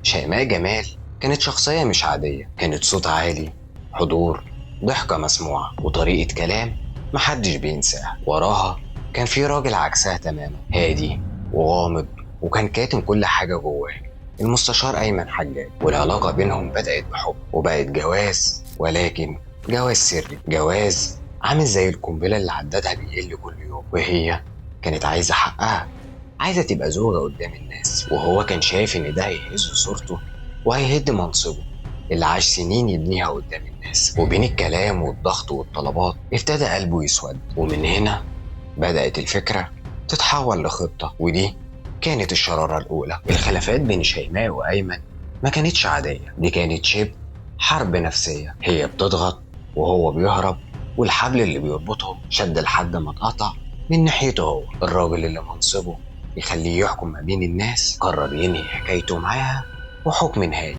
شيماء جمال كانت شخصية مش عادية، كانت صوت عالي، حضور، ضحكة مسموعة، وطريقة كلام محدش بينساها. وراها كان في راجل عكسها تماما، هادي وغامض، وكان كاتم كل حاجة جواه، المستشار أيمن حجاج. والعلاقة بينهم بدأت بحب وبقت جواز، ولكن جواز سري، جواز عامل زي القنبلة اللي عدادها بيقل كل يوم. وهي كانت عايزة حقها، عايزة تبقى زوجة قدام الناس، وهو كان شايف إن ده هيهز صورته وهيهد منصبه اللي عاش سنين يبنيها قدام الناس. وبين الكلام والضغط والطلبات ابتدى قلبه يسود، ومن هنا بدأت الفكرة تتحول لخطة. ودي كانت الشرارة الأولى. الخلافات بين شيماء وأيمن ما كانتش عادية، دي كانت شبه حرب نفسية. هي بتضغط وهو بيهرب، والحبل اللي بيربطهم شد لحد ما اتقطع من ناحيته هو. الراجل اللي منصبه يخليه يحكم ما بين الناس قرر ينهي حكايته معاها وحكم نهائي.